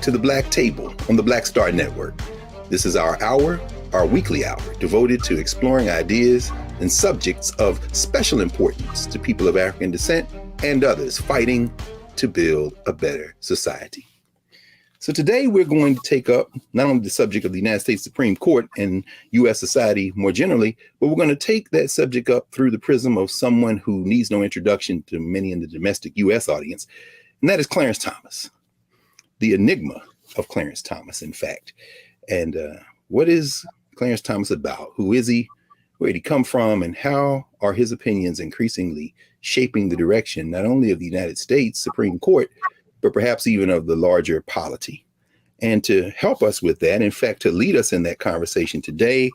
to The Black Table on the Black Star Network. This is our weekly hour, devoted to exploring ideas and subjects of special importance to people of African descent and others fighting to build a better society. So today we're going to take up not only the subject of the United States Supreme Court and U.S. society more generally, but we're going to take that subject up through the prism of someone who needs no introduction to many in the domestic U.S. audience, and that is Clarence Thomas, the Enigma of Clarence Thomas, in fact. And what is Clarence Thomas about? Who is he? Where did he come from? And how are his opinions increasingly shaping the direction not only of the United States Supreme Court, but perhaps even of the larger polity? And to help us with that, in fact, to lead us in that conversation today,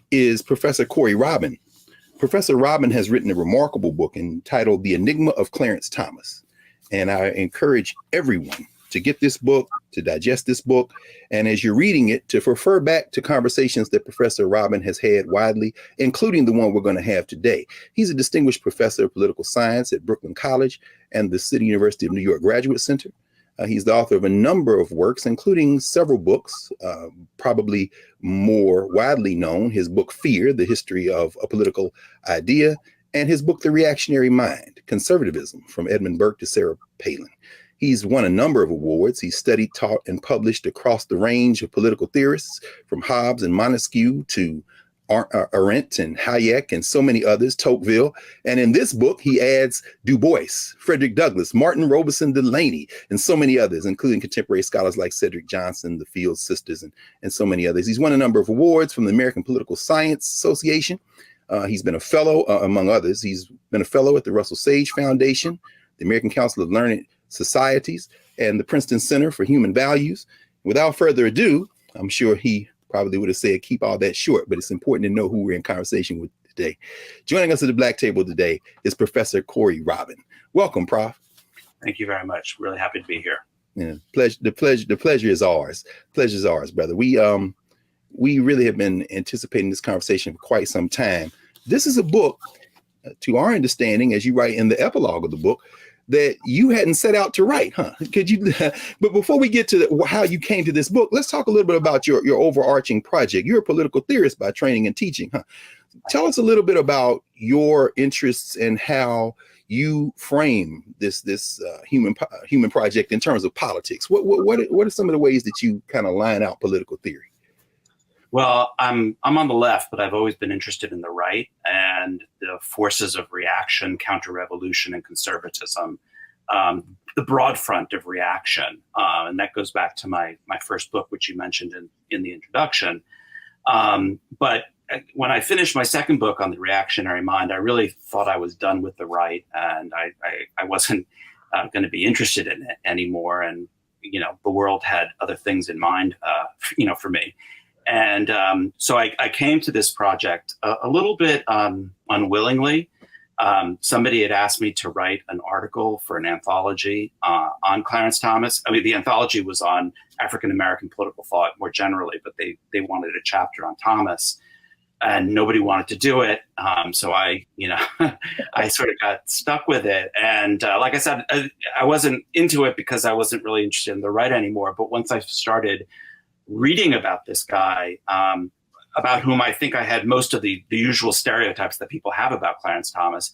is Professor Corey Robin. Professor Robin has written a remarkable book entitled The Enigma of Clarence Thomas. And I encourage everyone to get this book, to digest this book, and as you're reading it, to refer back to conversations that Professor Robin has had widely, including the one we're going to have today. He's a distinguished professor of political science at Brooklyn College and the City University of New York Graduate Center. He's the author of a number of works, including several books, probably more widely known, his book, Fear, The History of a Political Idea, and his book, The Reactionary Mind, Conservatism, from Edmund Burke to Sarah Palin. He's won a number of awards. He's studied, taught, and published across the range of political theorists, from Hobbes and Montesquieu to Arendt and Hayek and so many others, Tocqueville. And in this book, he adds Du Bois, Frederick Douglass, Martin Robeson Delaney, and so many others, including contemporary scholars like Cedric Johnson, the Fields Sisters, and so many others. He's won a number of awards from the American Political Science Association. He's been a fellow, among others. He's been a fellow at the Russell Sage Foundation, the American Council of Learned Societies, and the Princeton Center for Human Values. Without further ado, I'm sure he probably would have said keep all that short, but it's important to know who we're in conversation with today. Joining us at the Black Table today is Professor Corey Robin. Welcome, Prof. Thank you very much. Really happy to be here. Yeah, the pleasure is ours. Pleasure is ours, brother. We really have been anticipating this conversation for quite some time. This is a book, to our understanding, as you write in the epilogue of the book, that you hadn't set out to write, huh? Could you? But before we get to how you came to this book, let's talk a little bit about your overarching project. You're a political theorist by training and teaching, huh? Tell us a little bit about your interests and how you frame this human project in terms of politics. What are some of the ways that you kind of line out political theory? Well, I'm on the left, but I've always been interested in the right and the forces of reaction, counter-revolution, and conservatism, the broad front of reaction. And that goes back to my first book, which you mentioned in the introduction. But when I finished my second book on the reactionary mind, I really thought I was done with the right, and I wasn't going to be interested in it anymore. And, the world had other things in mind, for me. And so I came to this project a little bit unwillingly. Somebody had asked me to write an article for an anthology on Clarence Thomas. I mean, the anthology was on African-American political thought more generally, but they wanted a chapter on Thomas, and nobody wanted to do it. So I I sort of got stuck with it. And like I said, I wasn't into it because I wasn't really interested in the right anymore. But once I started reading about this guy, about whom I think I had most of the usual stereotypes that people have about Clarence Thomas,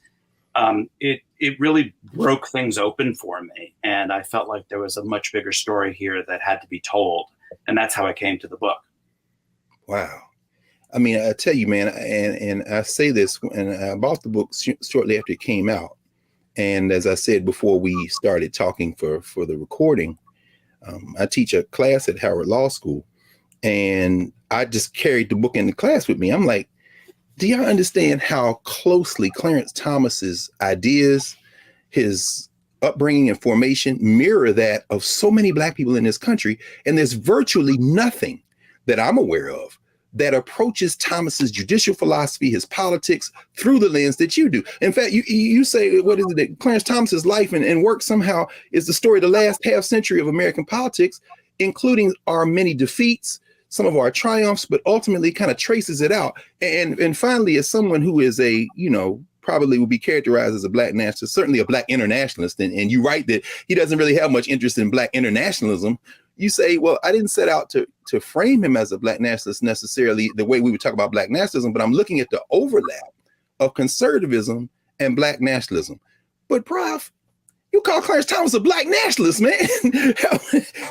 it really broke things open for me. And I felt like there was a much bigger story here that had to be told. And that's how I came to the book. Wow. I mean, I tell you, man, and I say this, and I bought the book shortly after it came out. And as I said before we started talking for the recording, I teach a class at Howard Law School, and I just carried the book in the class with me. I'm like, do y'all understand how closely Clarence Thomas's ideas, his upbringing and formation mirror that of so many Black people in this country? And there's virtually nothing that I'm aware of that approaches Thomas's judicial philosophy, his politics, through the lens that you do. In fact, you say, what is it, that Clarence Thomas's life and work somehow is the story of the last half century of American politics, including our many defeats, some of our triumphs, but ultimately kind of traces it out. And finally, as someone who is probably would be characterized as a Black nationalist, certainly a Black internationalist, and you write that he doesn't really have much interest in Black internationalism, you say, well, I didn't set out to frame him as a Black nationalist necessarily the way we would talk about Black nationalism, but I'm looking at the overlap of conservatism and Black nationalism. But Prof, you call Clarence Thomas a Black nationalist, man.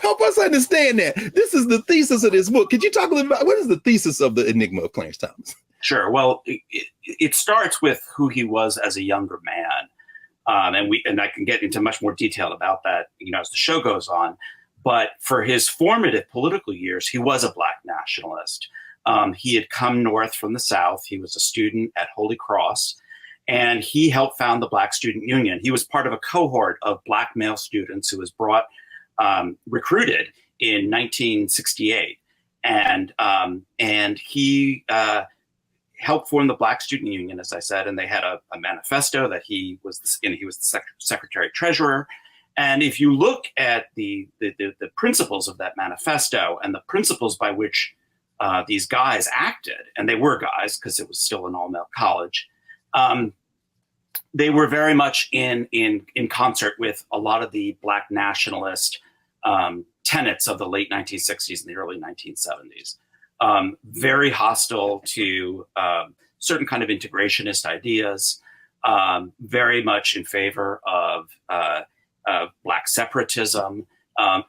help us understand that. This is the thesis of this book. Could you talk a little about what is the thesis of the Enigma of Clarence Thomas? Sure. Well, it starts with who he was as a younger man. And I can get into much more detail about that, as the show goes on. But for his formative political years, he was a Black nationalist. He had come north from the South. He was a student at Holy Cross, and he helped found the Black Student Union. He was part of a cohort of Black male students who was recruited in 1968. And he helped form the Black Student Union, as I said, and they had a manifesto that he was the secretary treasurer. And if you look at the principles of that manifesto and the principles by which these guys acted, and they were guys because it was still an all-male college, they were very much in concert with a lot of the Black nationalist tenets of the late 1960s and the early 1970s. Very hostile to certain kind of integrationist ideas, very much in favor of Black separatism,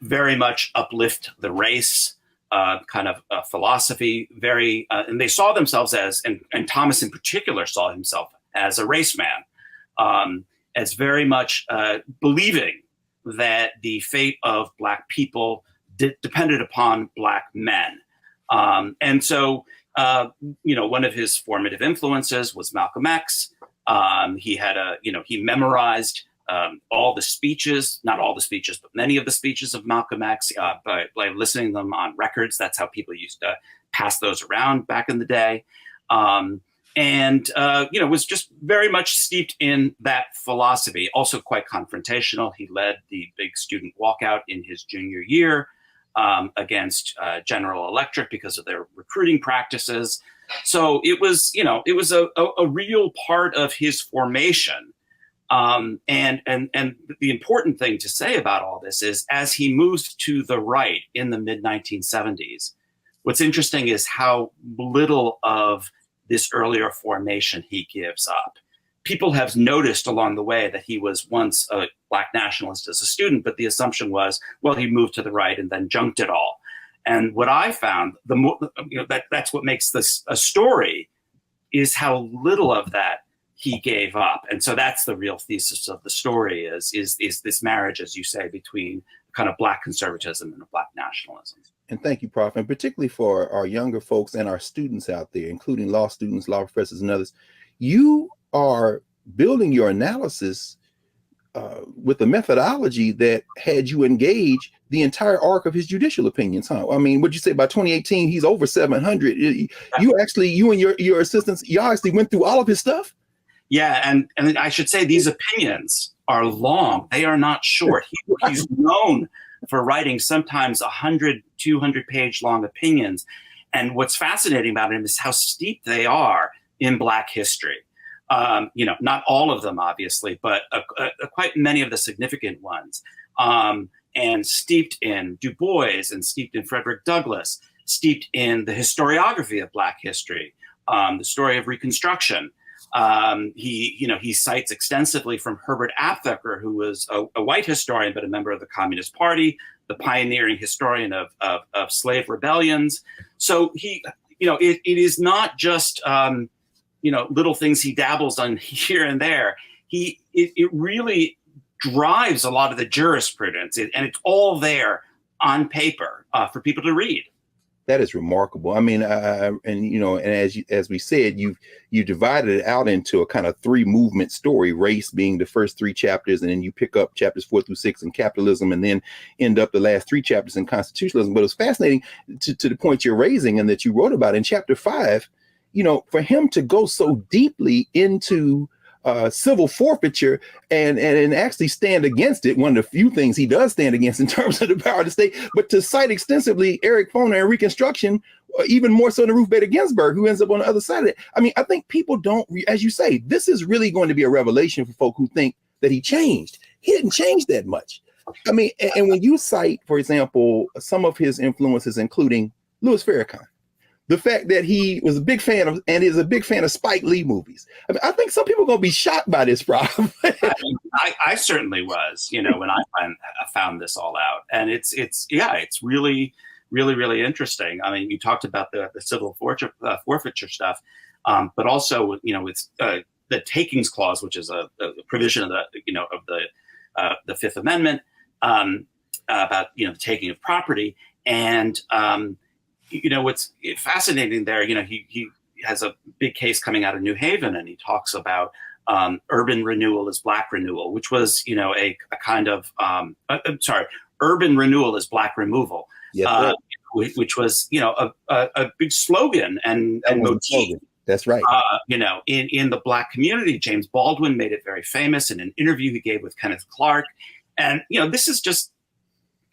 very much uplift the race kind of philosophy, and they saw themselves as, and Thomas in particular saw himself as a race man, as very much believing that the fate of Black people depended upon Black men. And so, one of his formative influences was Malcolm X. He memorized all the speeches, not all the speeches, but many of the speeches of Malcolm X by listening to them on records. That's how people used to pass those around back in the day. Was just very much steeped in that philosophy, also quite confrontational. He led the big student walkout in his junior year against General Electric because of their recruiting practices. So it was a real part of his formation. And the important thing to say about all this is, as he moves to the right in the mid 1970s, what's interesting is how little of this earlier formation he gives up. People have noticed along the way that he was once a Black nationalist as a student, but the assumption was, well, he moved to the right and then junked it all. And what I found, that's what makes this a story, is how little of that he gave up. And so that's the real thesis of the story is this marriage, as you say, between kind of Black conservatism and Black nationalism. And thank you, Prof. And particularly for our younger folks and our students out there, including law students, law professors, and others, you are building your analysis with a methodology that had you engage the entire arc of his judicial opinions, huh? I mean, what'd you say, by 2018, he's over 700. You and your assistants, y'all actually went through all of his stuff? Yeah, and I should say these opinions are long. They are not short. He's known for writing sometimes 100, 200-page long opinions. And what's fascinating about him is how steep they are in Black history. Not all of them, obviously, but quite many of the significant ones. And steeped in Du Bois and steeped in Frederick Douglass, steeped in the historiography of Black history, the story of Reconstruction. He cites extensively from Herbert Aptheker, who was a white historian, but a member of the Communist Party, the pioneering historian of slave rebellions. So it is not just, little things he dabbles on here and there. It really drives a lot of the jurisprudence, and it's all there on paper for people to read. That is remarkable. I mean, and as we said, you divided it out into a kind of 3-movement story, race being the first 3 chapters, and then you pick up chapters 4 through 6 in capitalism, and then end up the last 3 chapters in constitutionalism. But it's fascinating to the point you're raising and that you wrote about in chapter 5, for him to go so deeply into civil forfeiture and actually stand against it. One of the few things he does stand against in terms of the power of the state, but to cite extensively Eric Foner and Reconstruction, even more so than Ruth Bader Ginsburg, who ends up on the other side of it. I mean, I think people don't, as you say, this is really going to be a revelation for folk who think that he changed. He didn't change that much. I mean, and when you cite, for example, some of his influences, including Louis Farrakhan, the fact that he was a big fan of and is a big fan of Spike Lee movies. I mean, I think some people are going to be shocked by this problem. I certainly was, when I found this all out, and it's really, really, really interesting. I mean, you talked about the civil forfeiture stuff, but also, with the takings clause, which is a provision of the Fifth Amendment about the taking of property, and what's fascinating there, he has a big case coming out of New Haven, and he talks about urban renewal is black renewal, which was a kind of urban renewal is black removal, yes, which was a big slogan and motif. That's right. In the Black community, James Baldwin made it very famous in an interview he gave with Kenneth Clark. And, this is just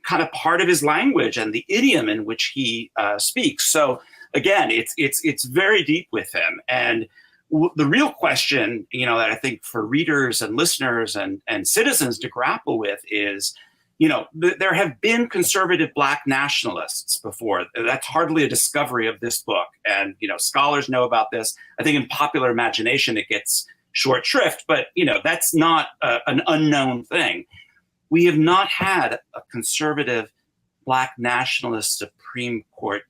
kind of part of his language and the idiom in which he speaks. So, again, it's very deep with him. And the real question, that I think for readers and listeners and citizens to grapple with is, there have been conservative Black nationalists before. That's hardly a discovery of this book. And, scholars know about this. I think in popular imagination, it gets short shrift, but, that's not an unknown thing. We have not had a conservative Black nationalist Supreme Court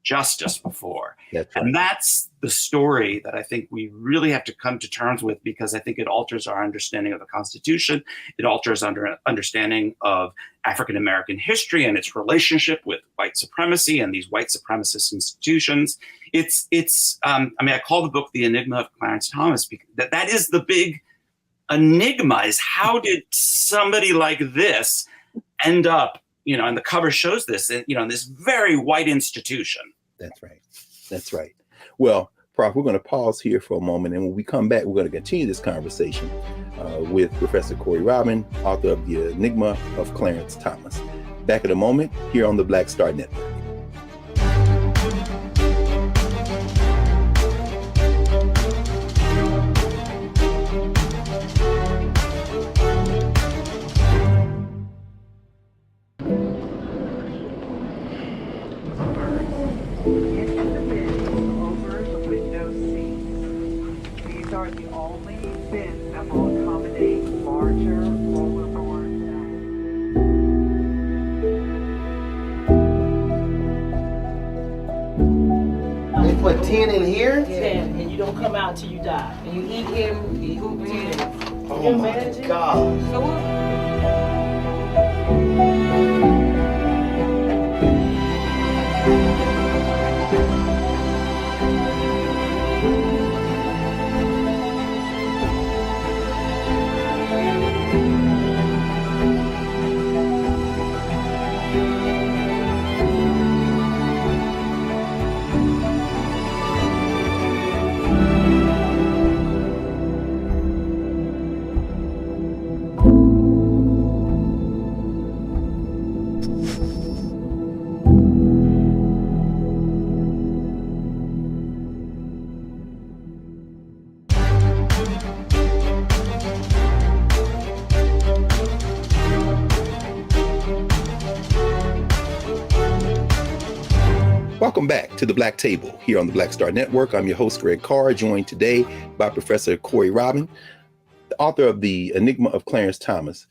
justice before. That's right. And that's the story that I think we really have to come to terms with, because I think it alters our understanding of the Constitution. It alters our understanding of African American history and its relationship with white supremacy and these white supremacist institutions. I call the book The Enigma of Clarence Thomas, because that is the big enigma, is how did somebody like this end up, and the cover shows this, in this very white institution. That's right. That's right. Well, Prof, we're going to pause here for a moment, and when we come back, we're going to continue this conversation with Professor Corey Robin, author of The Enigma of Clarence Thomas. Back in a moment here on the Black Star Network. Put 10 in here? 10, and you don't come out till you die. And you eat him, you eat 10. Oh my God. So what? Welcome back to the Black Table here on the Black Star Network. I'm your host, Greg Carr, joined today by Professor Corey Robin, the author of The Enigma of Clarence Thomas.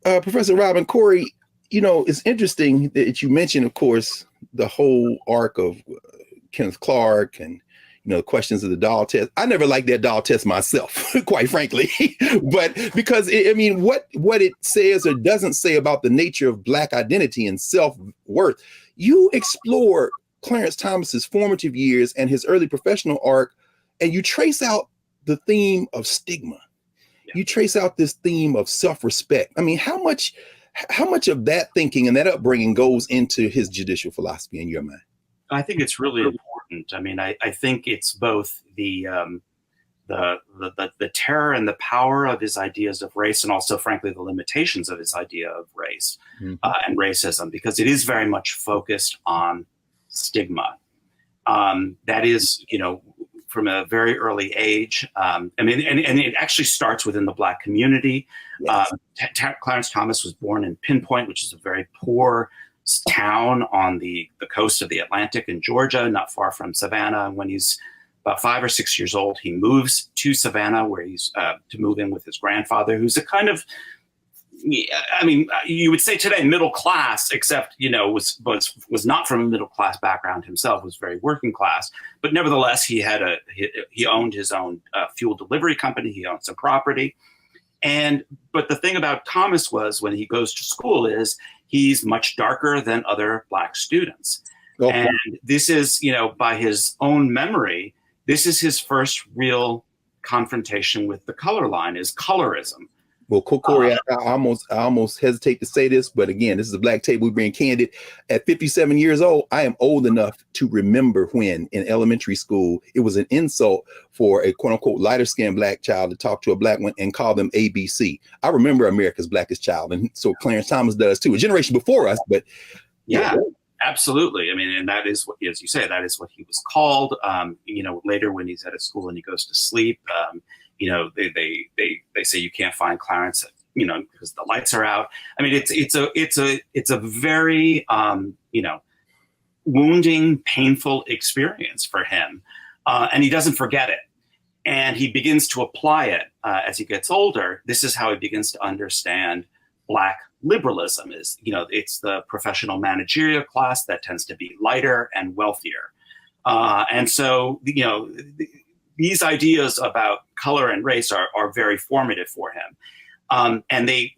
Professor Robin, Corey, it's interesting that you mentioned, of course, the whole arc of Kenneth Clark and, the questions of the doll test. I never liked that doll test myself, quite frankly, but because, what it says or doesn't say about the nature of Black identity and self-worth. You explore Clarence Thomas's formative years and his early professional arc, and you trace out the theme of stigma. Yeah. You trace out this theme of self-respect. I mean, how much of that thinking and that upbringing goes into his judicial philosophy in your mind? I think it's really important. I mean, I think it's both the terror and the power of his ideas of race, and also, frankly, the limitations of his idea of race and racism, because it is very much focused on stigma. That is, from a very early age. I mean, and it actually starts within the Black community. Yes. Clarence Thomas was born in Pinpoint, which is a very poor town on the coast of the Atlantic in Georgia, not far from Savannah. And when he's about 5 or 6 years old, he moves to Savannah, where he's to move in with his grandfather, who's a kind of, I mean, you would say today middle class, except, you know, was not from a middle class background himself, was very working class. But nevertheless, he owned his own fuel delivery company. He owned some property. But the thing about Thomas was, when he goes to school, is he's much darker than other Black students. Okay. And this is, you know, by his own memory, this is his first real confrontation with the color line, is colorism. Well, Corey, I almost hesitate to say this, but again, this is a Black Table. We're being candid. At 57 years old, I am old enough to remember when in elementary school, it was an insult for a quote unquote lighter skinned Black child to talk to a Black one and call them ABC. I remember America's Blackest Child. And so Clarence Thomas does too, a generation before us, but yeah. Absolutely. I mean, and that is what, as you say, that is what he was called. You know, later when he's at a school and he goes to sleep, you know, they say you can't find Clarence, you know, because the lights are out. I mean, it's a very, you know, wounding, painful experience for him. And he doesn't forget it. And he begins to apply it as he gets older. This is how he begins to understand Black liberalism. Is, you know, it's the professional managerial class that tends to be lighter and wealthier. And so, you know, these ideas about color and race are very formative for him. And they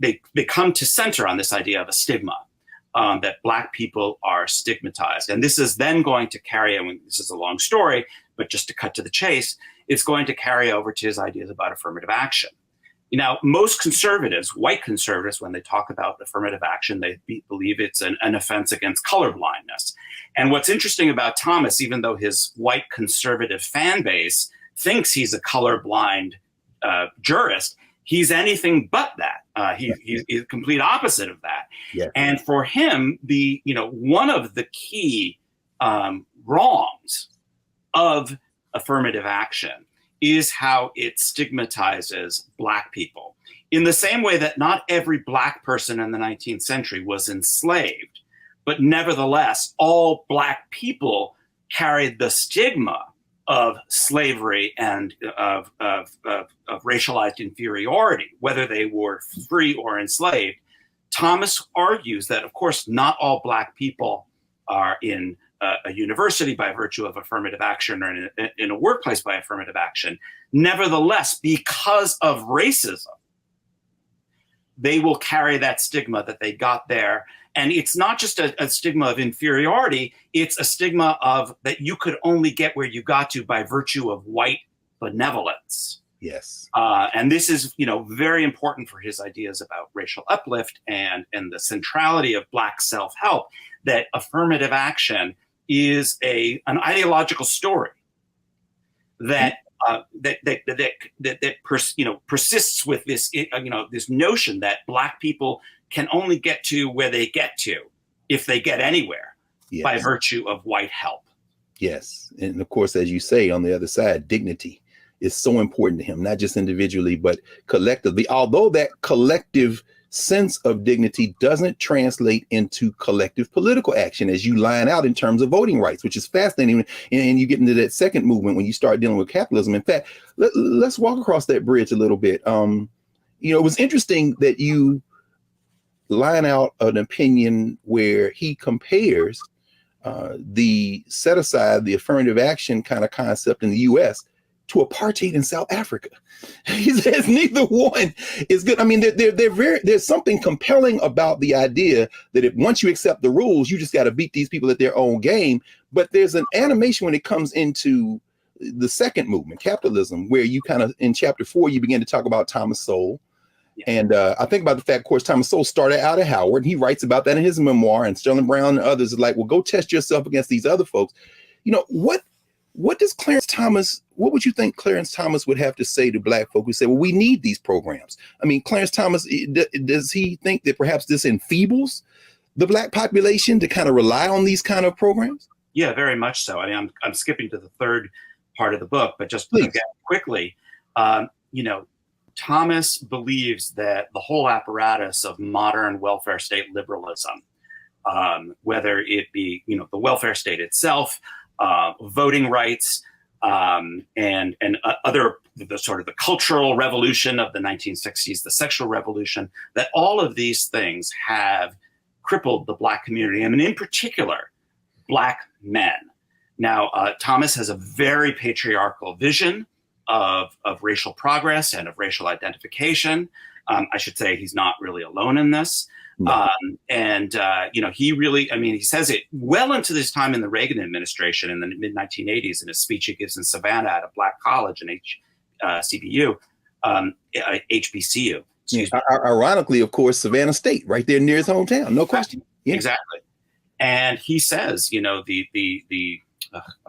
come to center on this idea of a stigma, that Black people are stigmatized. And this is then going to carry, I mean, this is a long story, but just to cut to the chase, it's going to carry over to his ideas about affirmative action. Now, most conservatives, white conservatives, when they talk about affirmative action, they believe it's an offense against colorblindness. And what's interesting about Thomas, even though his white conservative fan base thinks he's a colorblind jurist, he's anything but that. He's the complete opposite of that. Yeah. And for him, one of the key wrongs of affirmative action is how it stigmatizes Black people. In the same way that not every Black person in the 19th century was enslaved, but nevertheless, all Black people carried the stigma of slavery and of racialized inferiority, whether they were free or enslaved. Thomas argues that, of course, not all Black people are in a university by virtue of affirmative action, or in a workplace by affirmative action. Nevertheless, because of racism, they will carry that stigma that they got there. And it's not just a stigma of inferiority, it's a stigma of that you could only get where you got to by virtue of white benevolence. Yes. And this is, you know, very important for his ideas about racial uplift and the centrality of Black self-help, that affirmative action is an ideological story that persists with this, this notion that Black people can only get to where they get to, if they get anywhere, yes, by virtue of white help. Yes. And of course, as you say, on the other side, dignity is so important to him, not just individually, but collectively, although that collective sense of dignity doesn't translate into collective political action, as you line out in terms of voting rights, which is fascinating. And you get into that second movement when you start dealing with capitalism. In fact, let's walk across that bridge a little bit. It was interesting that you line out an opinion where he compares the set aside, the affirmative action kind of concept in the US to apartheid in South Africa. He says neither one is good. I mean, there's something compelling about the idea that if once you accept the rules, you just got to beat these people at their own game. But there's an animation when it comes into the second movement, capitalism, where you kind of, in chapter 4, you begin to talk about Thomas Sowell. Yeah. And I think about the fact, of course, Thomas Sowell started out at Howard, and he writes about that in his memoir, and Sterling Brown and others are like, well, go test yourself against these other folks. You know, what does Clarence Thomas, what would you think Clarence Thomas would have to say to Black folk who say, well, we need these programs? I mean, Clarence Thomas, does he think that perhaps this enfeebles the Black population to kind of rely on these kind of programs? Yeah, very much so. I mean, I'm skipping to the third part of the book, but just Please. again, quickly, Thomas believes that the whole apparatus of modern welfare state liberalism, whether it be, the welfare state itself, voting rights, and other, the sort of the cultural revolution of the 1960s, the sexual revolution, that all of these things have crippled the Black community, and in particular, Black men. Now, Thomas has a very patriarchal vision of racial progress and of racial identification. I should say he's not really alone in this. No. He really, he says it well into this time in the Reagan administration in the mid-1980s in a speech he gives in Savannah at a Black college in HBCU. Ironically, of course, Savannah State, right there near his hometown, no question. Yeah. Exactly. And he says, I'm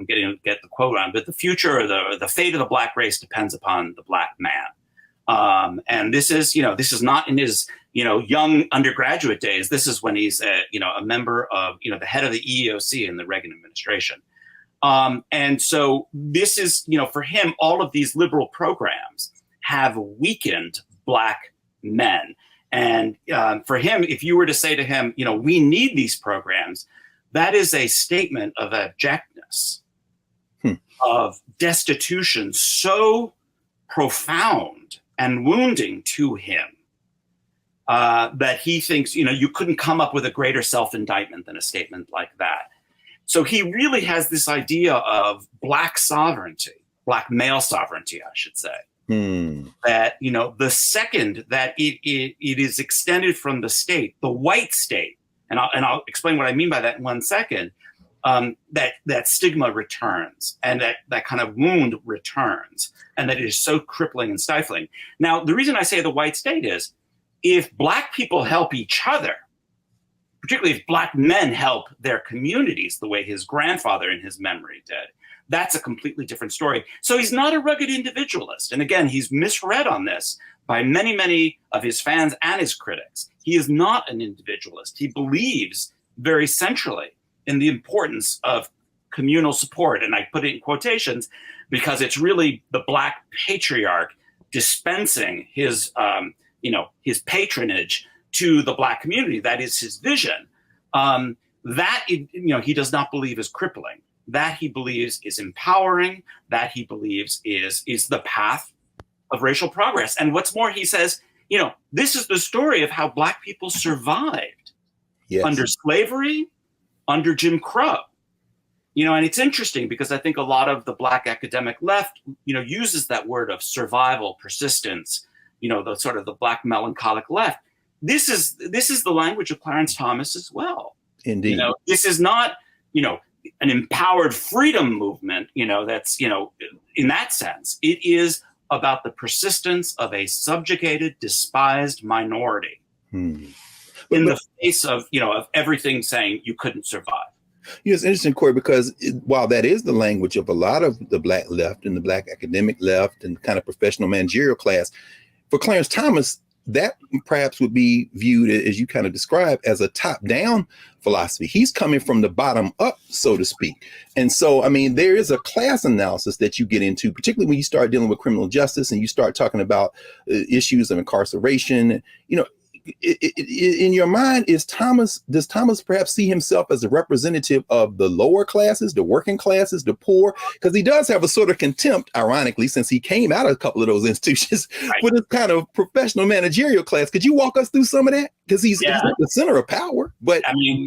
getting the quote on, but the future or the fate of the Black race depends upon the Black man. And this is not in his, young undergraduate days. This is when he's, a member of, the head of the EEOC in the Reagan administration. And so this is, for him, all of these liberal programs have weakened Black men. And for him, if you were to say to him, we need these programs, that is a statement of abjectness, of destitution so profound and wounding to him that he thinks, you couldn't come up with a greater self-indictment than a statement like that. So he really has this idea of Black sovereignty, Black male sovereignty, I should say. That, the second that it is extended from the state, the white state, and I'll explain what I mean by that in 1 second, that stigma returns and that kind of wound returns, and that it is so crippling and stifling. Now, the reason I say the white state is if Black people help each other, particularly if Black men help their communities the way his grandfather in his memory did, that's a completely different story. So he's not a rugged individualist. And again, he's misread on this by many, many of his fans and his critics. He is not an individualist. He believes very centrally in the importance of communal support. And I put it in quotations because it's really the Black patriarch dispensing his patronage to the Black community. That is his vision. He does not believe is crippling. That he believes is empowering, that he believes is the path of racial progress. And what's more, he says, this is the story of how Black people survived under slavery, under Jim Crow. And it's interesting because I think a lot of the Black academic left, uses that word of survival, persistence, the sort of the Black melancholic left. This is the language of Clarence Thomas as well. Indeed. This is not, an empowered freedom movement, that's, in that sense. It is about the persistence of a subjugated, despised minority in the face of, of everything saying you couldn't survive. It's interesting, Corey, because while that is the language of a lot of the Black left and the Black academic left and kind of professional managerial class, for Clarence Thomas, that perhaps would be viewed, as you kind of describe, as a top-down philosophy. He's coming from the bottom up, so to speak. And so, there is a class analysis that you get into, particularly when you start dealing with criminal justice and you start talking about issues of incarceration. In your mind, does Thomas perhaps see himself as a representative of the lower classes, the working classes, the poor? Because he does have a sort of contempt, ironically, since he came out of a couple of those institutions, for this kind of professional managerial class. Could you walk us through some of that? Because he's at the center of power. But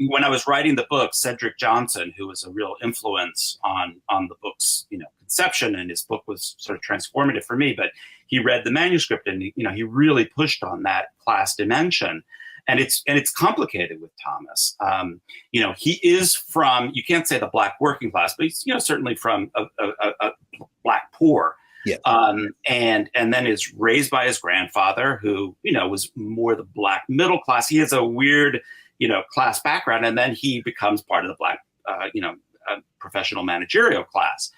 when I was writing the book, Cedric Johnson, who was a real influence on the book's conception, and his book was sort of transformative for me, but he read the manuscript and he really pushed on that class dimension, and it's complicated with Thomas. He is from, you can't say the Black working class, but he's certainly from a Black poor. Yeah. And then is raised by his grandfather, who was more the Black middle class. He has a weird class background, and then he becomes part of the Black professional managerial class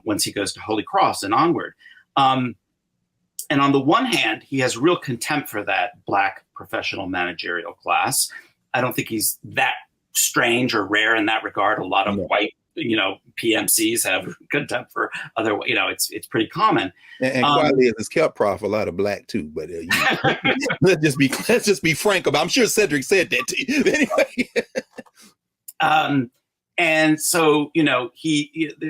once he goes to Holy Cross and onward. And on the one hand, he has real contempt for that Black professional managerial class. I don't think he's that strange or rare in that regard. A lot of white PMCs have contempt for other, it's pretty common. And quietly as kept, Prof, a lot of black too. But let's just be frank about. I'm sure Cedric said that to you anyway. And so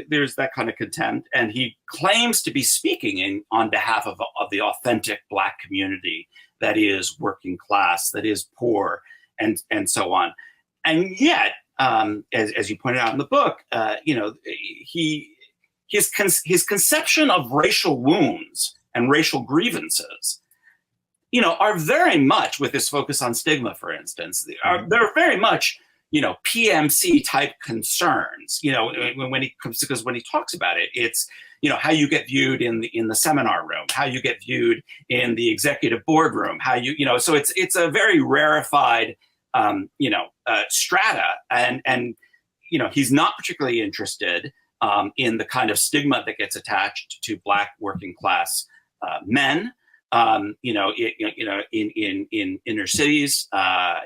there's that kind of contempt, and he claims to be speaking on behalf of the authentic black community that is working class, that is poor, and so on. And yet, as you pointed out in the book, his conception of racial wounds and racial grievances, are very much, with this focus on stigma, for instance, they're very much, PMC type concerns. When he talks about it, it's how you get viewed in the seminar room, how you get viewed in the executive boardroom, how so it's a very rarefied strata, and he's not particularly interested in the kind of stigma that gets attached to black working class men, in inner cities,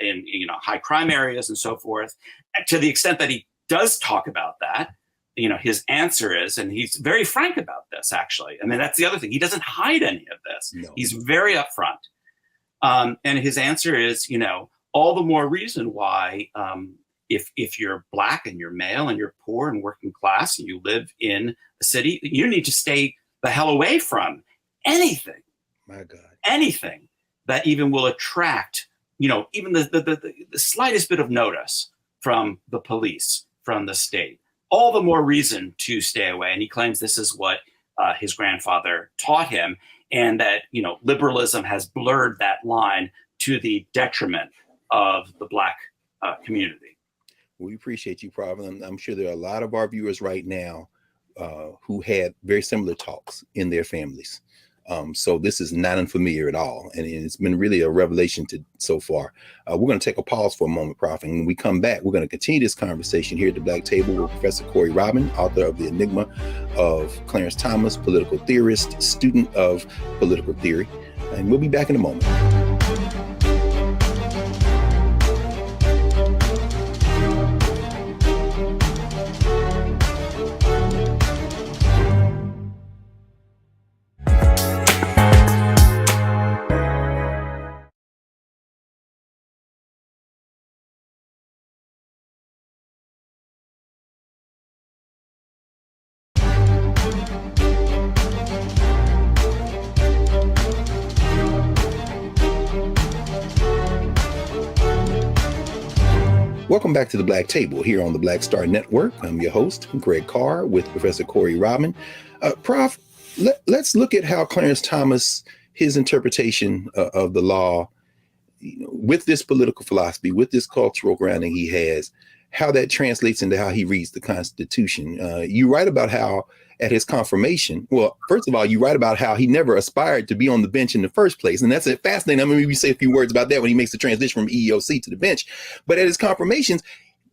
in high crime areas and so forth. And to the extent that he does talk about that, his answer is, and he's very frank about this, actually. I mean, that's the other thing. He doesn't hide any of this. No. He's very upfront. And his answer is, all the more reason why, if you're black and you're male and you're poor and working class and you live in a city, you need to stay the hell away from anything. My God. Anything that even will attract, even the slightest bit of notice from the police, from the state. All the more reason to stay away. And he claims this is what his grandfather taught him, and that, liberalism has blurred that line to the detriment of the black community. We appreciate you, Prof. I'm sure there are a lot of our viewers right now who had very similar talks in their families. So this is not unfamiliar at all. And it's been really a revelation so far. We're going to take a pause for a moment, Prof. And when we come back, we're going to continue this conversation here at the Black Table with Professor Corey Robin, author of The Enigma of Clarence Thomas, political theorist, student of political theory. And we'll be back in a moment. Welcome back to the Black Table here on the Black Star Network. I'm your host, Greg Carr, with Professor Corey Robin. Prof, let's look at how Clarence Thomas, his interpretation of the law, with this political philosophy, with this cultural grounding he has, how that translates into how he reads the Constitution. You write about how at his confirmation, well, first of all, you write about how he never aspired to be on the bench in the first place. And that's fascinating. I mean, maybe say a few words about that when he makes the transition from EEOC to the bench. But at his confirmations,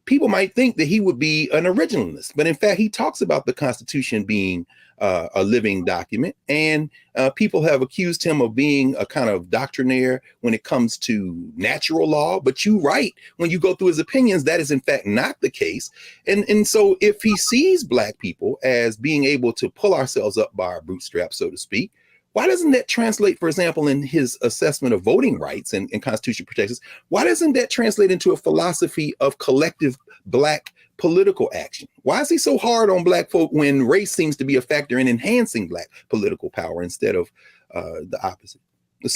people might think that he would be an originalist. But in fact, he talks about the Constitution being a living document. And people have accused him of being a kind of doctrinaire when it comes to natural law. But you write, when you go through his opinions, that is in fact not the case. And so if he sees Black people as being able to pull ourselves up by our bootstraps, so to speak, why doesn't that translate, for example, in his assessment of voting rights and Constitution protections? Why doesn't that translate into a philosophy of collective Black political action? Why is he so hard on Black folk when race seems to be a factor in enhancing Black political power instead of the opposite?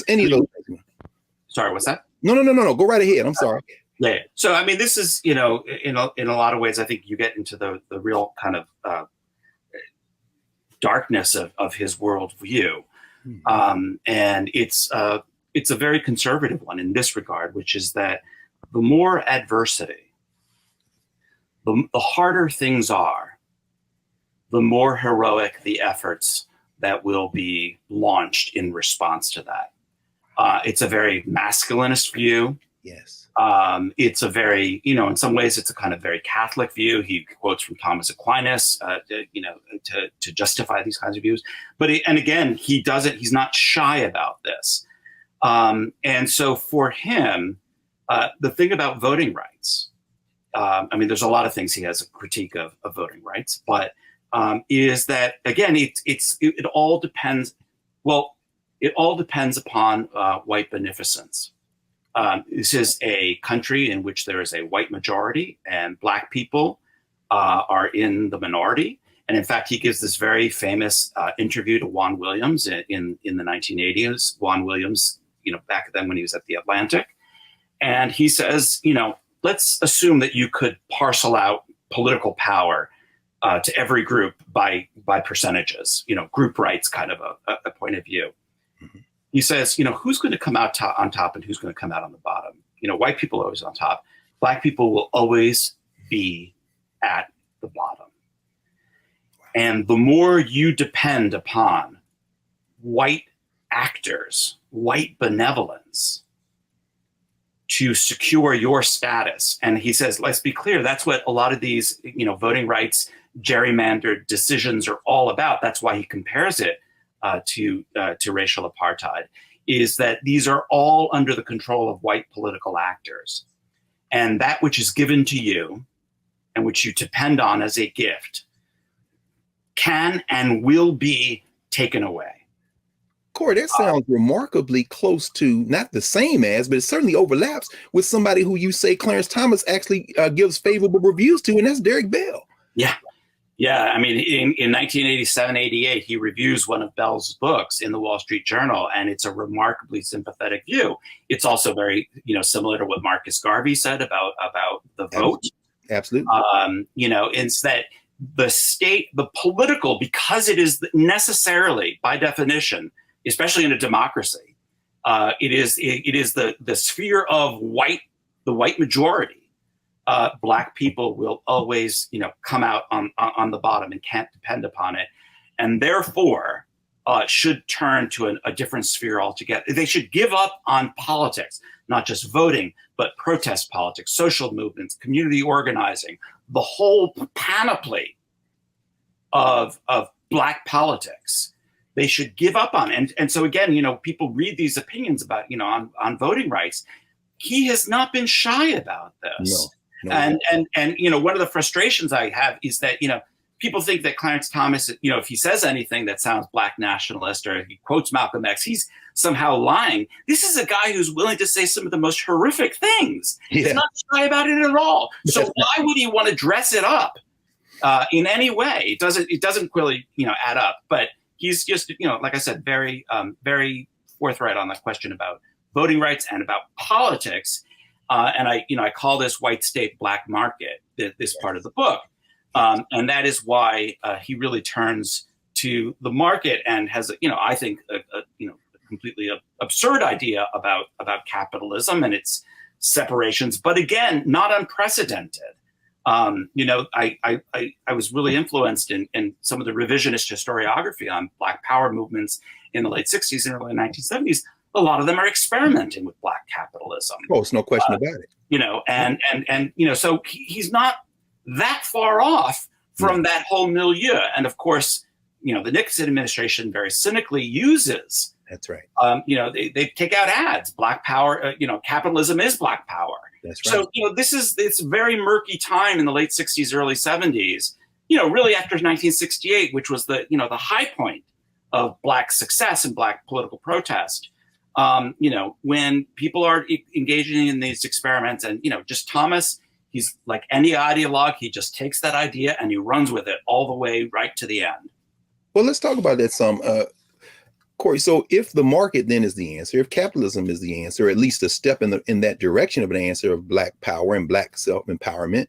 Any of those things. Sorry, what's that? No. Go right ahead. I'm sorry. Yeah. So, I mean, this is, in a lot of ways, I think you get into the real kind of darkness of his worldview. And it's a very conservative one in this regard, which is that the more adversity, the harder things are, the more heroic the efforts that will be launched in response to that. It's a very masculinist view. Yes. It's a very, in some ways, it's a kind of very Catholic view. He quotes from Thomas Aquinas, to justify these kinds of views. But he's not shy about this. And so for him, the thing about voting rights I mean, there's a lot of things he has a critique of voting rights, but is that, again, it all depends. Well, it all depends upon white beneficence. This is a country in which there is a white majority and black people are in the minority. And in fact, he gives this very famous interview to Juan Williams in the 1980s. Juan Williams, back then when he was at the Atlantic. And he says, let's assume that you could parcel out political power to every group by percentages, group rights kind of a point of view. Mm-hmm. He says, who's going to come out on top and who's going to come out on the bottom? White people are always on top. Black people will always be at the bottom. And the more you depend upon white actors, white benevolence to secure your status. And he says, let's be clear, that's what a lot of these, voting rights, gerrymandered decisions are all about. That's why he compares it to racial apartheid, is that these are all under the control of white political actors. And that which is given to you and which you depend on as a gift can and will be taken away. Corey, that sounds remarkably close to, not the same as, but it certainly overlaps with somebody who you say Clarence Thomas actually gives favorable reviews to, and that's Derek Bell. Yeah. Yeah. I mean, in 1987, 88, he reviews one of Bell's books in the Wall Street Journal, and it's a remarkably sympathetic view. It's also very, similar to what Marcus Garvey said about the vote. Absolutely. It's that the state, the political, because it is necessarily, by definition, especially in a democracy, it is the sphere of the white majority. Black people will always, come out on the bottom and can't depend upon it, and therefore should turn to a different sphere altogether. They should give up on politics, not just voting, but protest politics, social movements, community organizing, the whole panoply of Black politics. They should give up on. And so again, people read these opinions about, on voting rights. He has not been shy about this. No. And one of the frustrations I have is that, people think that Clarence Thomas, if he says anything that sounds Black nationalist or he quotes Malcolm X, he's somehow lying. This is a guy who's willing to say some of the most horrific things. Yeah. He's not shy about it at all. So why would he want to dress it up in any way? It doesn't really, add up. But he's just, like I said, very, very forthright on the question about voting rights and about politics. And I call this white state black market, this part of the book. And that is why he really turns to the market and has, I think, a completely absurd idea about capitalism and its separations, but again, not unprecedented. I was really influenced in some of the revisionist historiography on Black Power movements in the late 60s and early 1970s. A lot of them are experimenting with Black capitalism. Oh, it's no question about it. So he's not that far off from that whole milieu. And of course, the Nixon administration very cynically uses. That's right. They take out ads. Black power. Capitalism is Black power. That's right. So it's a very murky time in the late 60s, early 70s. Really after 1968, which was the high point of Black success and Black political protest. When people are engaging in these experiments, and just Thomas, he's like any ideologue. He just takes that idea and he runs with it all the way right to the end. Well, let's talk about that some. Corey, so if the market then is the answer, if capitalism is the answer, or at least a step in that direction of an answer of Black power and Black self-empowerment,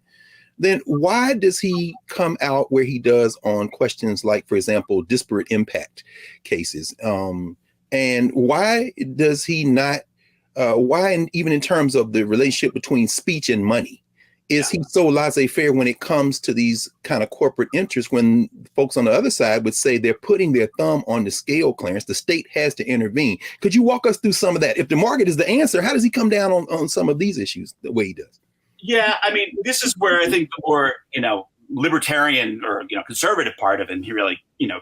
then why does he come out where he does on questions like, for example, disparate impact cases? And why does he not, even in terms of the relationship between speech and money, is he so laissez-faire when it comes to these kind of corporate interests, when folks on the other side would say they're putting their thumb on the scale, Clarence, the state has to intervene. Could you walk us through some of that? If the market is the answer, how does he come down on some of these issues the way he does? Yeah, I mean, this is where I think the more, libertarian or, conservative part of him, he really,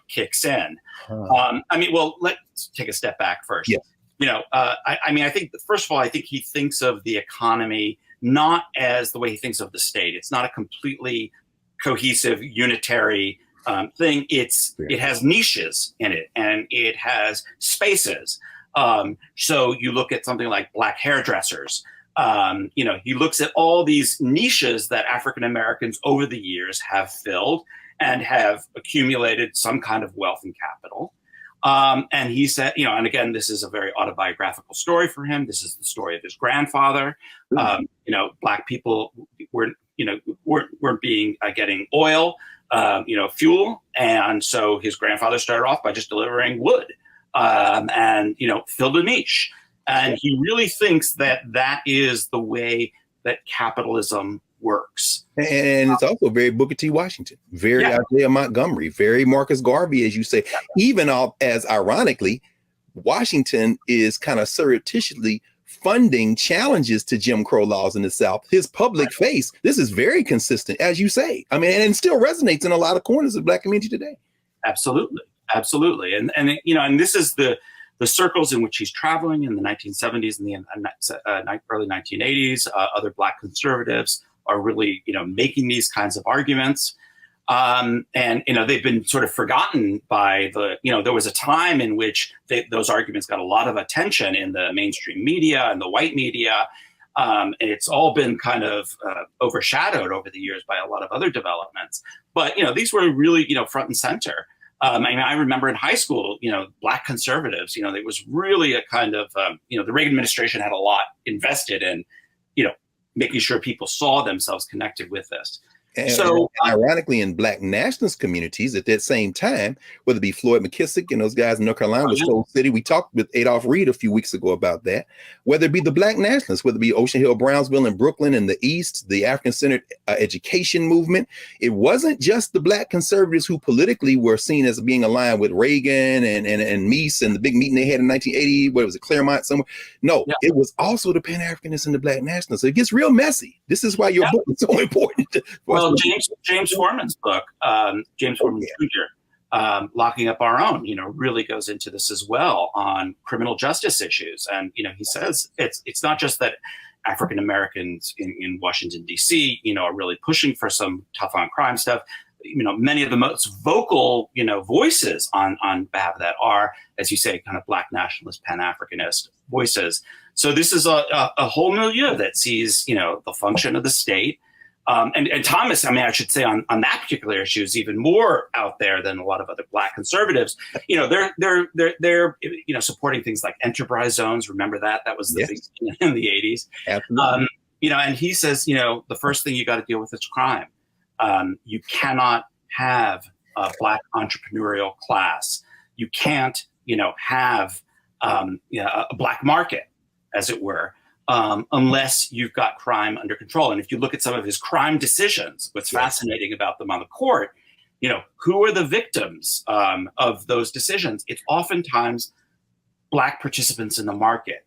kicks in. Let's take a step back first. Yes. I think, first of all, I think he thinks of the economy not as the way he thinks of the state. It's not a completely cohesive, unitary thing. It has niches in it, and it has spaces. So you look at something like black hairdressers. He looks at all these niches that African Americans over the years have filled and have accumulated some kind of wealth and capital. And he said, and again, this is a very autobiographical story for him. This is the story of his grandfather. Black people weren't being getting oil, fuel. And so his grandfather started off by just delivering wood and filled a niche. And he really thinks that is the way that capitalism works. And it's also very Booker T. Washington, very Isaiah Montgomery, very Marcus Garvey, as you say. Even as ironically, Washington is kind of surreptitiously funding challenges to Jim Crow laws in the South. His public face, this is very consistent, as you say. I mean, and still resonates in a lot of corners of the Black community today. Absolutely. And this is the circles in which he's traveling in the 1970s and the early 1980s. Other Black conservatives are really, making these kinds of arguments. And they've been sort of forgotten by there was a time in which those arguments got a lot of attention in the mainstream media and the white media. And it's all been kind of overshadowed over the years by a lot of other developments. But, these were really, front and center. I remember in high school, Black conservatives, it was really a kind of, the Reagan administration had a lot invested in, making sure people saw themselves connected with this. And ironically, in Black nationalist communities at that same time, whether it be Floyd McKissick and those guys in North Carolina with Soul City, we talked with Adolph Reed a few weeks ago about that, whether it be the Black nationalists, whether it be Ocean Hill, Brownsville, and Brooklyn in the East, the African-centered education movement, it wasn't just the Black conservatives who politically were seen as being aligned with Reagan and Meese and the big meeting they had in 1980, what was it, Claremont somewhere? No, it was also the Pan-Africanists and the Black nationalists. So it gets real messy. This is why your book is so important. Well, James Foreman's book, James Foreman Jr., Locking Up Our Own, really goes into this as well on criminal justice issues. And, he says it's not just that African Americans in Washington, D.C., are really pushing for some tough on crime stuff. Many of the most vocal, voices on behalf of that are, as you say, kind of Black nationalist, Pan-Africanist voices. So this is a whole milieu that sees, the function of the state. And Thomas, I should say on that particular issue is even more out there than a lot of other Black conservatives. They're supporting things like enterprise zones. Remember that was the big thing in the 80s. Absolutely. And he says, the first thing you got to deal with is crime. You cannot have a Black entrepreneurial class. You can't, have a Black market, as it were. Unless you've got crime under control. And if you look at some of his crime decisions, what's fascinating about them on the court, who are the victims of those decisions? It's oftentimes Black participants in the market,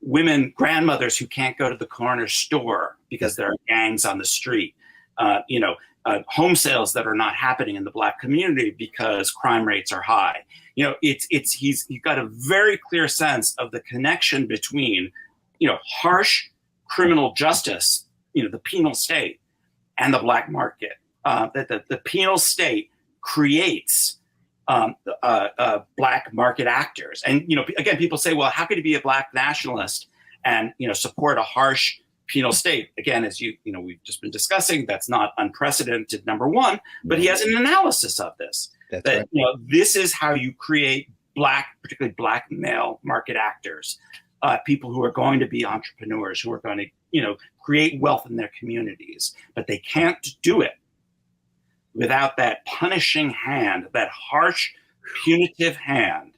women, grandmothers who can't go to the corner store because there are gangs on the street, home sales that are not happening in the Black community because crime rates are high. He's got a very clear sense of the connection between harsh criminal justice, the penal state, and the Black market. That the penal state creates Black market actors. And, again, people say, well, how could you be a Black nationalist and, support a harsh penal state? Again, as we've just been discussing, that's not unprecedented, number one, but he has an analysis of this. That's right. This is how you create particularly Black male market actors. People who are going to be entrepreneurs, who are going to, create wealth in their communities, but they can't do it without that punishing hand, that harsh, punitive hand.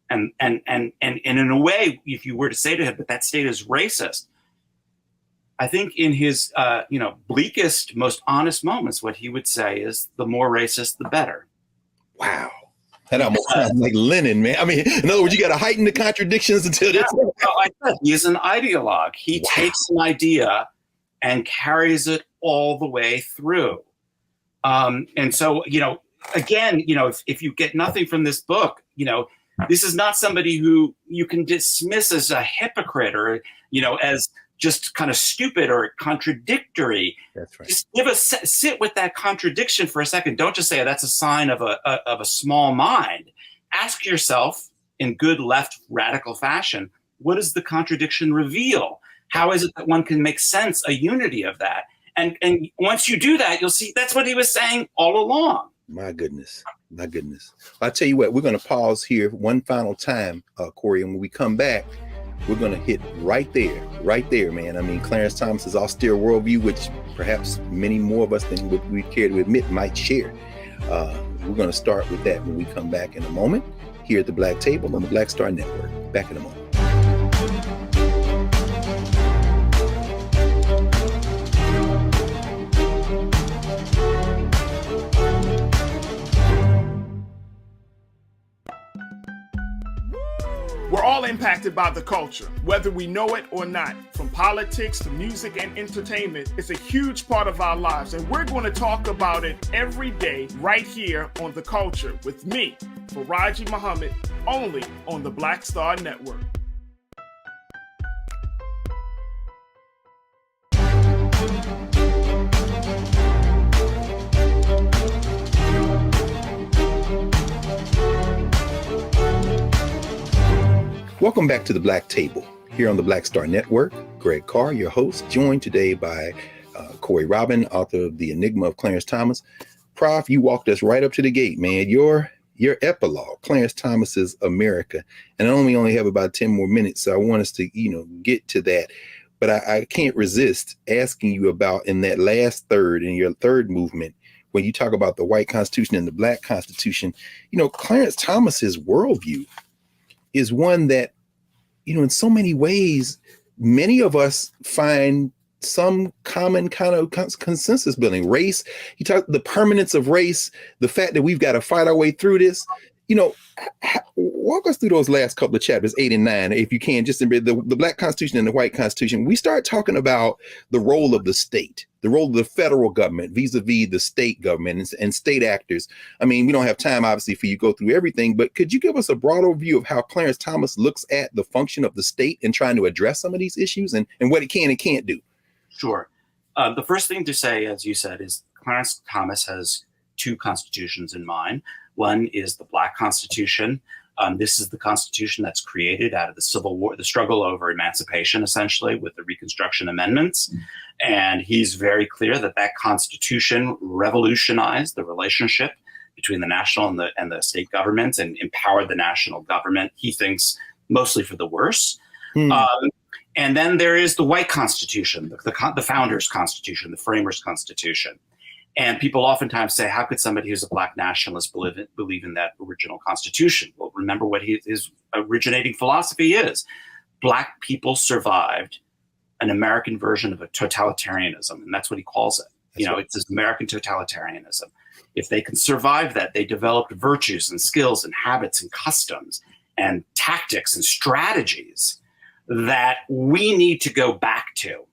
And in a way, if you were to say to him, but that state is racist, I think in his, bleakest, most honest moments, what he would say is the more racist, the better. Wow. That almost sounds like Lenin, man. In other words, you got to heighten the contradictions until this. I said, he's an ideologue. He takes an idea and carries it all the way through. And so, again, if you get nothing from this book, this is not somebody who you can dismiss as a hypocrite or, as just kind of stupid or contradictory. That's right. Just sit with that contradiction for a second. Don't just say that's a sign of a small mind. Ask yourself in good left radical fashion, what does the contradiction reveal? How is it that one can make sense, a unity of that? And once you do that, you'll see that's what he was saying all along. My goodness. My goodness. I'll tell you what, we're going to pause here one final time, Corey. And when we come back, we're going to hit right there, man. I mean, Clarence Thomas's austere worldview, which perhaps many more of us than what we care to admit might share. We're going to start with that when we come back in a moment here at the Black Table on the Black Star Network. Back in a moment. We're all impacted by the culture, whether we know it or not. From politics to music and entertainment, it's a huge part of our lives, and we're going to talk about it every day right here on The Culture with me, Faraji Muhammad, only on the Black Star Network. Welcome back to the Black Table here on the Black Star Network. Greg Carr, your host, joined today by Corey Robin, author of The Enigma of Clarence Thomas. Prof, you walked us right up to the gate, man. Your epilogue, Clarence Thomas's America. And I only have about 10 more minutes, so I want us to, get to that. But I can't resist asking you about in that last third, in your third movement, when you talk about the white Constitution and the Black Constitution, Clarence Thomas's worldview is one that, in so many ways, many of us find some common kind of consensus building. Race, he talked the permanence of race, the fact that we've got to fight our way through this. Walk us through those last couple of chapters, 8 and 9, if you can, just in the Black Constitution and the White Constitution. We start talking about the role of the state, the role of the federal government vis-a-vis the state government and state actors. I mean, we don't have time, obviously, for you to go through everything, but could you give us a broader view of how Clarence Thomas looks at the function of the state and trying to address some of these issues and what it can and can't do? Sure. The first thing to say, as you said, is Clarence Thomas has two constitutions in mind. One is the Black Constitution. This is the Constitution that's created out of the Civil War, the struggle over emancipation, essentially, with the Reconstruction Amendments. And he's very clear that that Constitution revolutionized the relationship between the national and the state governments and empowered the national government, he thinks, mostly for the worse. And then there is the White Constitution, the Founders' Constitution, the Framers' Constitution. And people oftentimes say, how could somebody who's a Black nationalist believe in that original Constitution? Well, remember what his originating philosophy is. Black people survived an American version of a totalitarianism, and that's what he calls it. It's this American totalitarianism. If they can survive that, they developed virtues and skills and habits and customs and tactics and strategies that we need to go back to.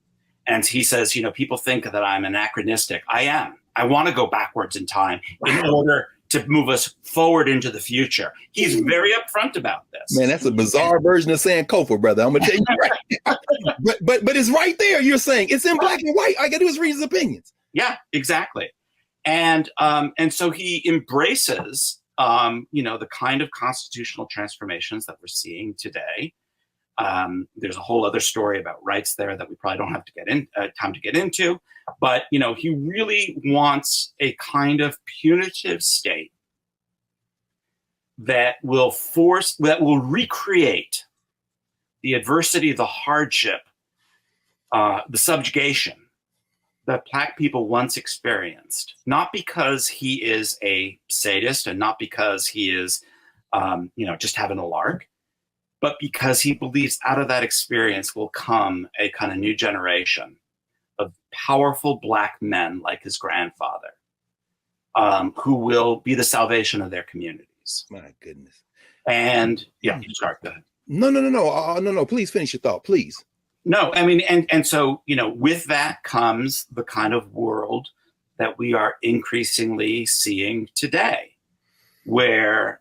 And he says, people think that I'm anachronistic. I am. I want to go backwards in time in order to move us forward into the future. He's very upfront about this. Man, that's a bizarre version of saying Kofa, brother. I'm gonna tell you right. but it's right there. You're saying it's in black and white. I gotta do is read his opinions. Yeah, exactly. And so he embraces the kind of constitutional transformations that we're seeing today. There's a whole other story about rights there that we probably don't have to get in time to get into. But, he really wants a kind of punitive state that will recreate the adversity, the hardship, the subjugation that Black people once experienced, not because he is a sadist and not because he is, just having a lark, but because he believes out of that experience will come a kind of new generation of powerful Black men like his grandfather, who will be the salvation of their communities. My goodness. And sorry, go ahead. No. Please finish your thought, please. No, I mean, and so, with that comes the kind of world that we are increasingly seeing today, where,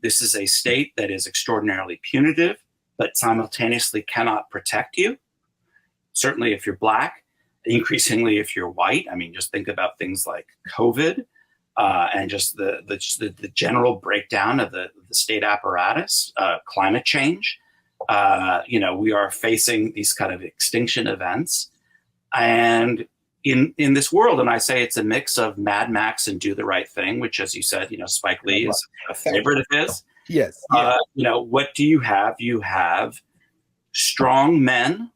this is a state that is extraordinarily punitive, but simultaneously cannot protect you. certainly if you're Black, increasingly if you're white. I mean, just think about things like COVID and just the general breakdown of the state apparatus, climate change. We are facing these kind of extinction events. And in this world, and I say it's a mix of Mad Max and Do the Right Thing, which, as you said, Spike Lee is a favorite of his. Yes. What do you have? You have strong men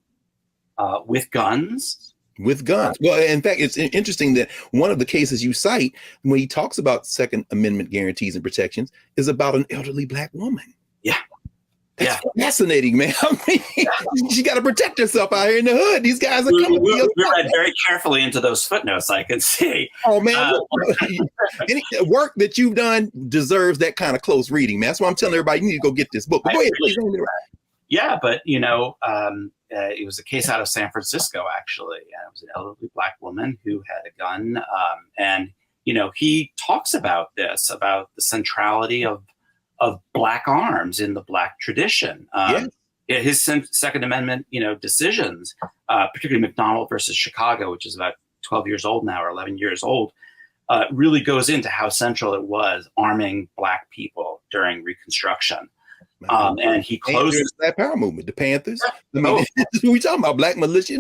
with guns. With guns. Well, in fact, it's interesting that one of the cases you cite when he talks about Second Amendment guarantees and protections is about an elderly Black woman. Yeah. That's fascinating, man. I mean, she got to protect herself out here in the hood. These guys are coming. We read very carefully into those footnotes, I can see. Oh, man. Any work that you've done deserves that kind of close reading, man. That's why I'm telling everybody you need to go get this book. But go ahead, please. Yeah, but, it was a case out of San Francisco, actually. It was an elderly Black woman who had a gun. And he talks about this, about the centrality of Black arms in the Black tradition. His Second Amendment, decisions, particularly McDonald versus Chicago, which is about 12 years old now or 11 years old, really goes into how central it was arming Black people during Reconstruction. And he closes that power movement, the Panthers. I mean, we talking about Black militia,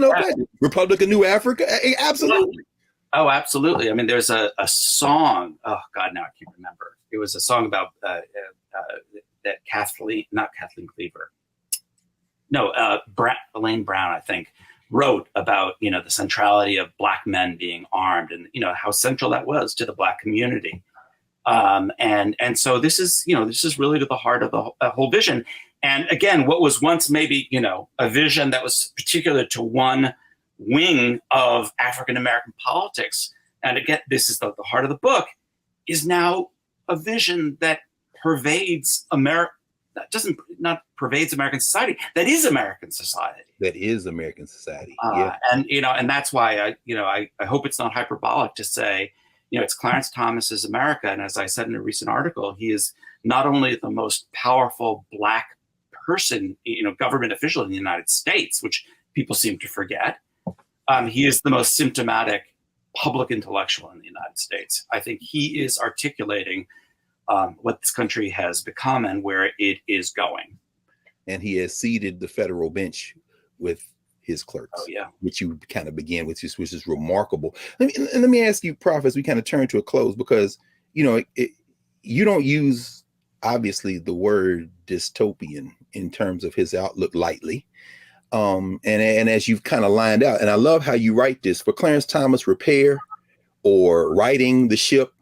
Republic of New Africa. Absolutely. Oh, absolutely. I mean, there's a song. Oh God, now I can't remember. It was a song about that not Kathleen Cleaver. No, Elaine Brown, I think, wrote about the centrality of Black men being armed and how central that was to the Black community. And so this is really to the heart of the whole vision. And again, what was once maybe, a vision that was particular to one wing of African-American politics. And again, this is the heart of the book, is now a vision that pervades America. That not pervades American society. That is American society. That is American society. And that's why I hope it's not hyperbolic to say, it's Clarence Thomas's America. And as I said in a recent article, he is not only the most powerful Black person, government official in the United States, which people seem to forget. He is the most symptomatic public intellectual in the United States. I think he is articulating what this country has become and where it is going. And he has seeded the federal bench with his clerks, which you kind of began with, which is remarkable. Let me ask you, Prof, as we kind of turn to a close, because, you don't use, obviously, the word dystopian in terms of his outlook lightly. And as you've kind of lined out, and I love how you write this, for Clarence Thomas, repair or righting the ship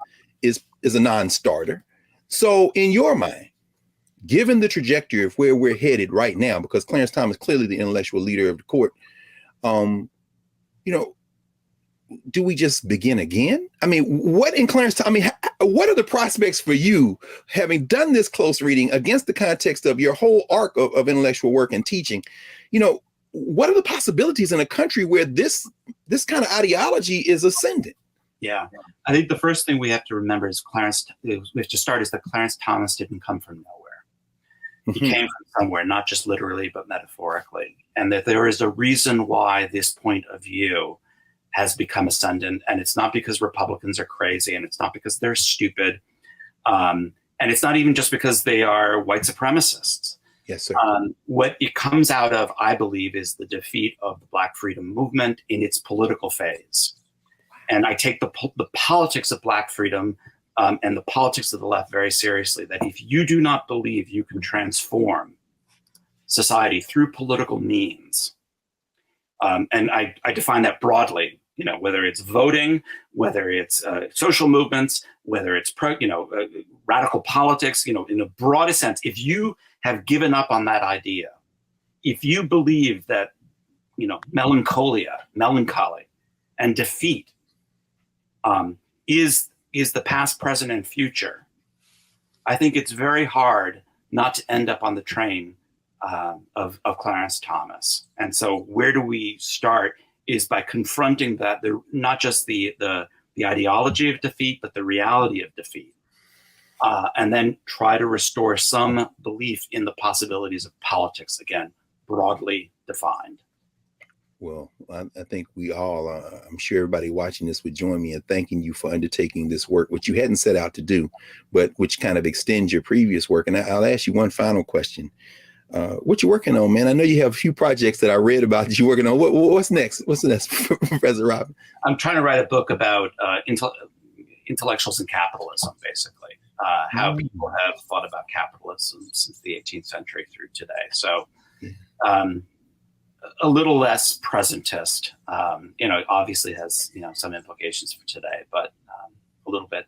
is a non-starter. So in your mind, given the trajectory of where we're headed right now, because Clarence Thomas clearly the intellectual leader of the court, do we just begin again? I mean, what are the prospects for you, having done this close reading against the context of your whole arc of intellectual work and teaching? What are the possibilities in a country where this kind of ideology is ascendant? Yeah, I think the first thing we have to remember is we have to start is that Clarence Thomas didn't come from nowhere. He came from somewhere, not just literally, but metaphorically. And that there is a reason why this point of view has become ascendant. And it's not because Republicans are crazy, and it's not because they're stupid. And it's not even just because they are white supremacists. Yes, sir. What it comes out of, I believe, is the defeat of the Black freedom movement in its political phase. And I take the politics of Black freedom and the politics of the left very seriously, that if you do not believe you can transform society through political means, and I define that broadly, whether it's voting, whether it's social movements, whether it's radical politics, in the broadest sense, if you have given up on that idea, if you believe that, melancholy and defeat is the past, present, and future, I think it's very hard not to end up on the train of Clarence Thomas. And so where do we start is by confronting that, not just the ideology of defeat, but the reality of defeat. And then try to restore some belief in the possibilities of politics, again, broadly defined. Well, I think we all, I'm sure everybody watching this would join me in thanking you for undertaking this work, which you hadn't set out to do, but which kind of extends your previous work. And I'll ask you one final question. What you working on, man? I know you have a few projects that I read about that you're working on. What's next? What's next, Professor Robin? I'm trying to write a book about intellectuals and capitalism, basically, how people have thought about capitalism since the 18th century through today. So a little less presentist, obviously has, some implications for today, but a little bit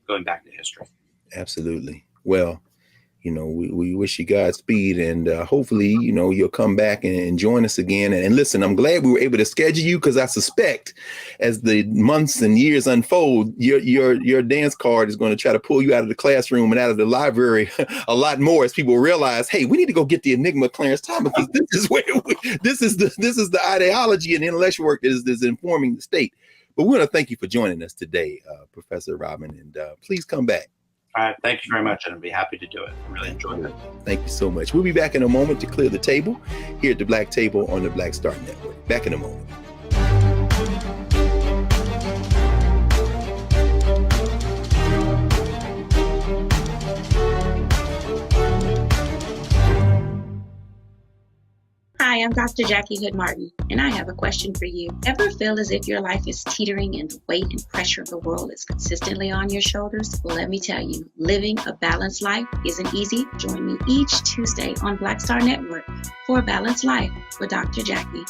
going back to history. Absolutely. Well, we wish you Godspeed, and hopefully, you'll come back and join us again. And listen, I'm glad we were able to schedule you, because I suspect as the months and years unfold, your dance card is going to try to pull you out of the classroom and out of the library a lot more, as people realize, hey, we need to go get the Enigma of Clarence Thomas, because this is the ideology and intellectual work that is informing the state. But we want to thank you for joining us today, Professor Robin, and please come back. All right. Thank you very much. And I'd be happy to do it. I really enjoyed it. Thank you so much. We'll be back in a moment to clear the table here at the Black Table on the Black Star Network. Back in a moment. Hi, I'm Dr. Jackie Hood Martin, and I have a question for you. Ever feel as if your life is teetering and the weight and pressure of the world is consistently on your shoulders? Well, let me tell you, living a balanced life isn't easy. Join me each Tuesday on Black Star Network for A Balanced Life with Dr. Jackie.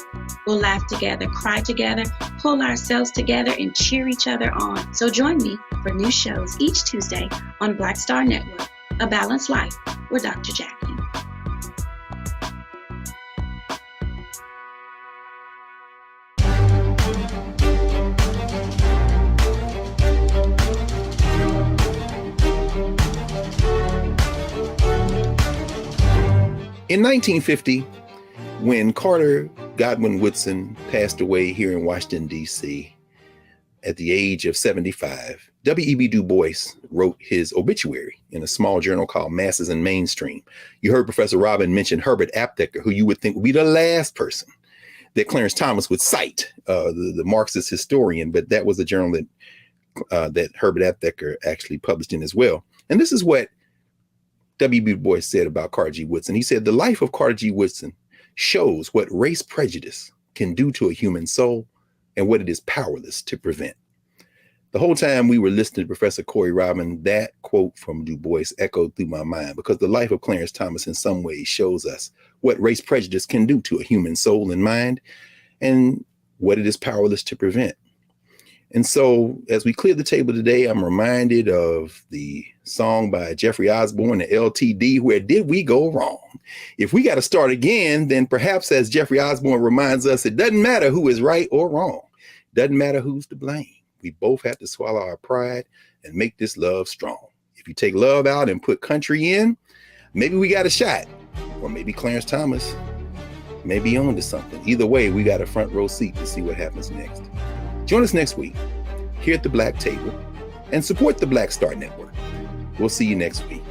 We'll laugh together, cry together, pull ourselves together, and cheer each other on. So join me for new shows each Tuesday on Black Star Network, A Balanced Life with Dr. Jackie. In 1950, when Carter Godwin Woodson passed away here in Washington, D.C., at the age of 75, W.E.B. Du Bois wrote his obituary in a small journal called Masses and Mainstream. You heard Professor Robin mention Herbert Aptheker, who you would think would be the last person that Clarence Thomas would cite, the Marxist historian, but that was a journal that Herbert Aptheker actually published in as well. And this is what W.B. Du Bois said about Carter G. Woodson. He said, the life of Carter G. Woodson shows what race prejudice can do to a human soul and what it is powerless to prevent. The whole time we were listening to Professor Corey Robin, that quote from Du Bois echoed through my mind, because the life of Clarence Thomas in some ways shows us what race prejudice can do to a human soul and mind and what it is powerless to prevent. And so as we clear the table today, I'm reminded of the song by Jeffrey Osborne, the LTD, Where Did We Go Wrong? If we got to start again, then perhaps, as Jeffrey Osborne reminds us, it doesn't matter who is right or wrong. Doesn't matter who's to blame. We both have to swallow our pride and make this love strong. If you take love out and put country in, maybe we got a shot. Or maybe Clarence Thomas may be on to something. Either way, we got a front row seat to see what happens next. Join us next week here at the Black Table and support the Black Star Network. We'll see you next week.